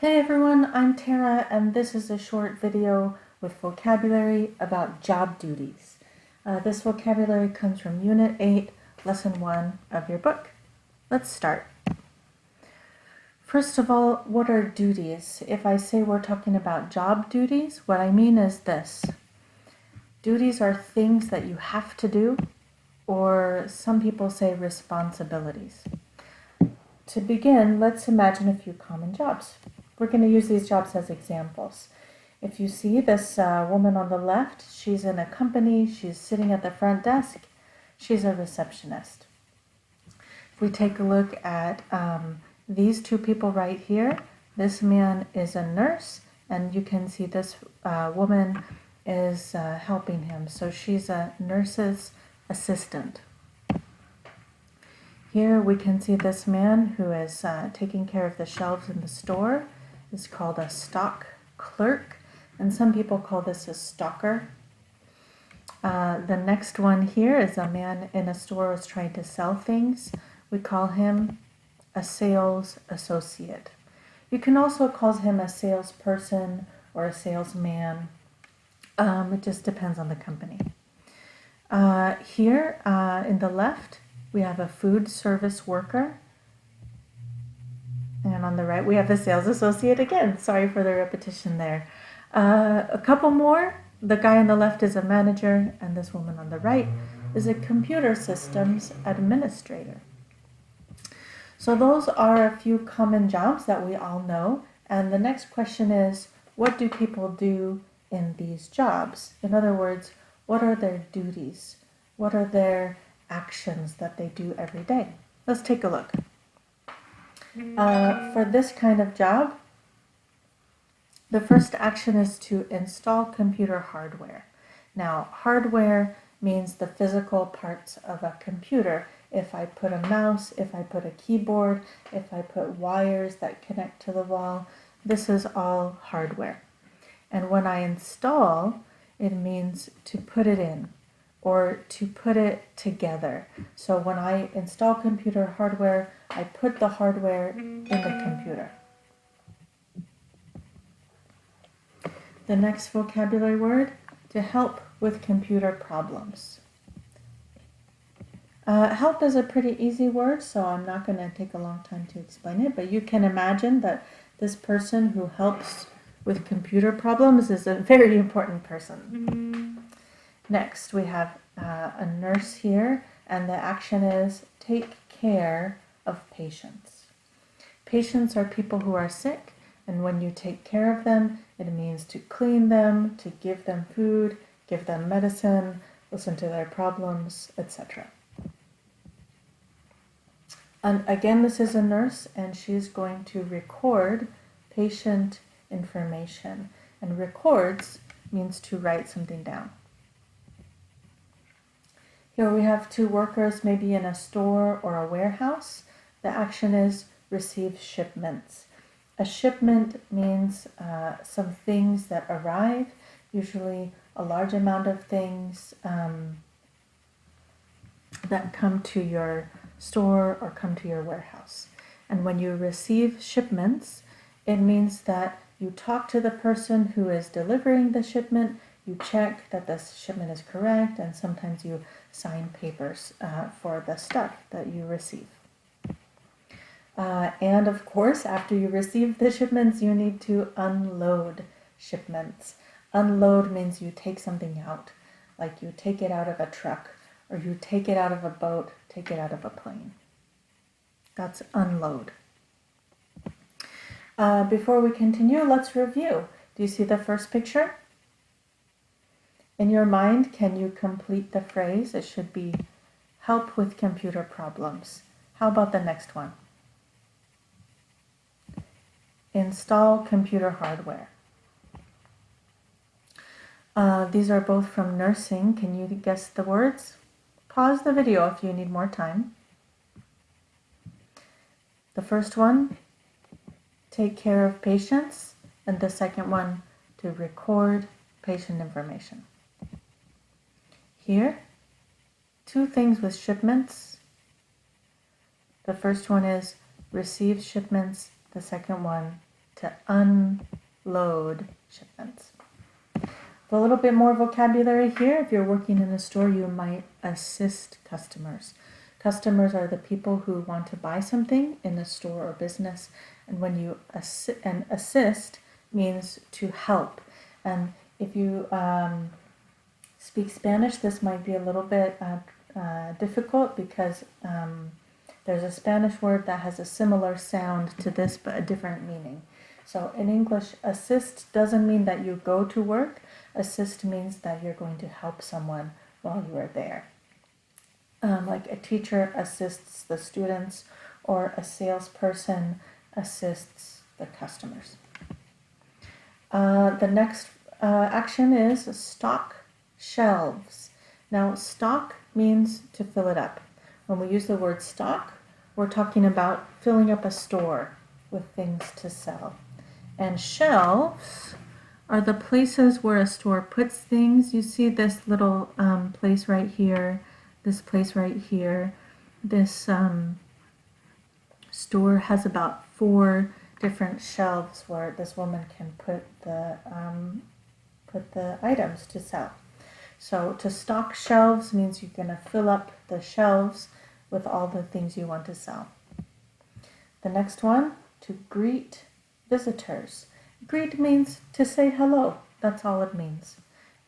Hey everyone, I'm Tara and this is a short video with vocabulary about job duties. This vocabulary comes from Unit 8, Lesson 1 of your book. Let's start. First of all, what are duties? If I say we're talking about job duties, what I mean is this. Duties are things that you have to do, or some people say responsibilities. To begin, let's imagine a few common jobs. We're going to use these jobs as examples. If you see this woman on the left, she's in a company, she's sitting at the front desk, she's a receptionist. If we take a look at these two people right here, this man is a nurse, and you can see this woman is helping him. So she's a nurse's assistant. Here we can see this man who is taking care of the shelves in the store. Is called a stock clerk, and some people call this a stocker. The next one here is a man in a store who's trying to sell things. We call him a sales associate. You can also call him a salesperson or a salesman. It just depends on the company. Here in the left, we have a food service worker. And on the right, we have the sales associate again. Sorry for the repetition there. A couple more. The guy on the left is a manager, and this woman on the right is a computer systems administrator. So those are a few common jobs that we all know. And the next question is, what do people do in these jobs? In other words, what are their duties? What are their actions that they do every day? Let's take a look. For this kind of job, the first action is to install computer hardware. Now, hardware means the physical parts of a computer. If I put a mouse, if I put a keyboard, if I put wires that connect to the wall, this is all hardware. And when I install, it means to put it in or to put it together. So when I install computer hardware, I put the hardware in the computer. The next vocabulary word, to help with computer problems. Help is a pretty easy word, so I'm not going to take a long time to explain it, but you can imagine that this person who helps with computer problems is a very important person. Next, we have a nurse here, and the action is take care of patients. Patients are people who are sick, and when you take care of them, it means to clean them, to give them food, give them medicine, listen to their problems, etc. And again, this is a nurse, and she's going to record patient information. And records means to write something down. Here we have two workers, maybe in a store or a warehouse. The action is receive shipments. A shipment means some things that arrive, usually a large amount of things that come to your store or come to your warehouse. And when you receive shipments, it means that you talk to the person who is delivering the shipment, you check that the shipment is correct, and sometimes you sign papers for the stuff that you receive. And of course, after you receive the shipments, you need to unload shipments. Unload means you take something out, like you take it out of a truck, or you take it out of a boat, take it out of a plane. That's unload. Before we continue, let's review. Do you see the first picture? In your mind, can you complete the phrase? It should be help with computer problems. How about the next one? Install computer hardware. These are both from nursing. Can you guess the words? Pause the video if you need more time. The first one, take care of patients, and the second one, to record patient information. Here, two things with shipments. The first one is receive shipments. The second one, to unload shipments. A little bit more vocabulary here. If you're working in a store, you might assist customers. Customers are the people who want to buy something in a store or business. And when you assist means to help. And if you speak Spanish, this might be a little bit difficult because there's a Spanish word that has a similar sound to this but a different meaning. So in English, assist doesn't mean that you go to work. Assist means that you're going to help someone while you are there. Like a teacher assists the students, or a salesperson assists the customers. The next action is stock shelves. Now, stock means to fill it up. When we use the word stock, we're talking about filling up a store with things to sell. And shelves are the places where a store puts things. You see this little place right here, this place right here. This store has about 4 different shelves where this woman can put the items to sell. So to stock shelves means you're going to fill up the shelves with all the things you want to sell. The next one, to greet visitors. Greet means to say hello. That's all it means.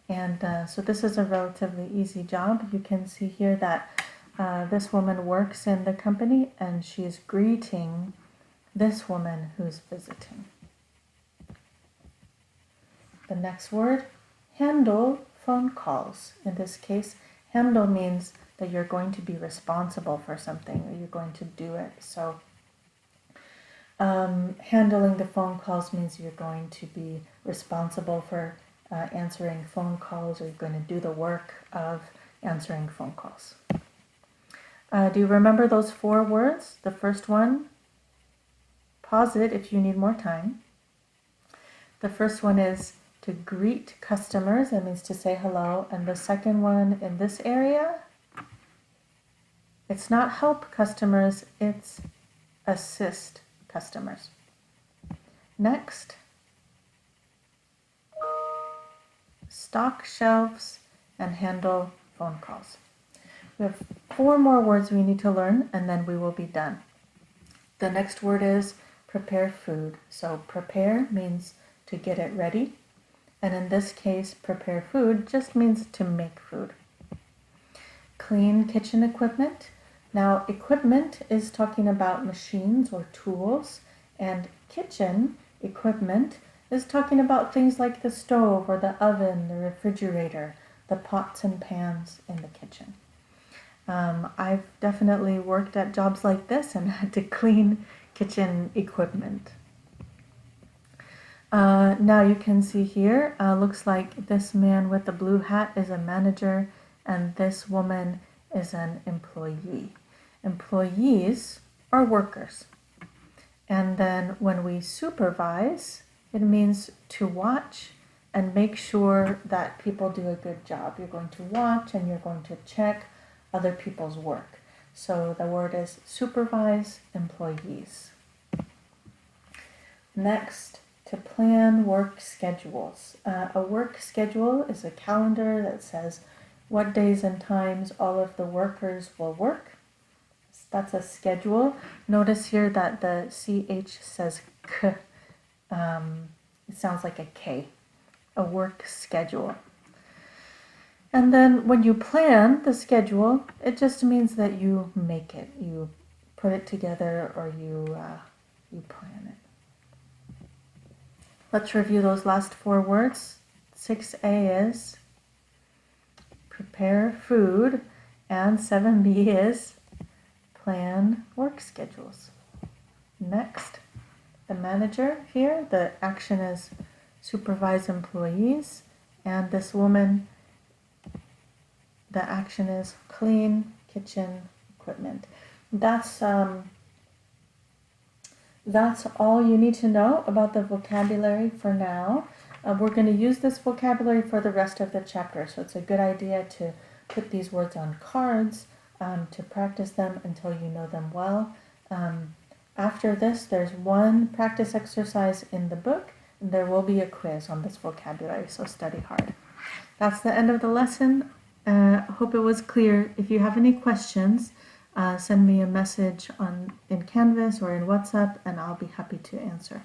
And so this is a relatively easy job. You can see here that this woman works in the company and she's greeting this woman who's visiting. The next word, handle phone calls. In this case, handle means that you're going to be responsible for something or you're going to do it. So handling the phone calls means you're going to be responsible for answering phone calls, or you're going to do the work of answering phone calls. Do you remember those 4 words? The first one, pause it if you need more time. The first one is to greet customers. That means to say hello. And the second one in this area, it's not help customers, it's assist customers. Next, stock shelves and handle phone calls. We have 4 more words we need to learn and then we will be done. The next word is prepare food. So prepare means to get it ready. And in this case, prepare food just means to make food. Clean kitchen equipment. Now, equipment is talking about machines or tools, and kitchen equipment is talking about things like the stove or the oven, the refrigerator, the pots and pans in the kitchen. I've definitely worked at jobs like this and had to clean kitchen equipment. Now you can see here, looks like this man with the blue hat is a manager and this woman is an employee. Employees are workers. And then when we supervise, it means to watch and make sure that people do a good job. You're going to watch and you're going to check other people's work. So the word is supervise employees. Next, to plan work schedules. A work schedule is a calendar that says what days and times all of the workers will work. That's a schedule. Notice here that the CH says K. It sounds like a K. A work schedule. And then when you plan the schedule, it just means that you make it. You put it together or you plan it. Let's review those last 4 words. 6A is prepare food, and 7B is plan work schedules. Next, the manager here, the action is supervise employees, and this woman, the action is clean kitchen equipment. That's all you need to know about the vocabulary for now. We're going to use this vocabulary for the rest of the chapter, so it's a good idea to put these words on cards to practice them until you know them well. After this, there's one practice exercise in the book, and there will be a quiz on this vocabulary, so study hard. That's the end of the lesson. Hope it was clear. If you have any questions, send me a message in Canvas or in WhatsApp, and I'll be happy to answer.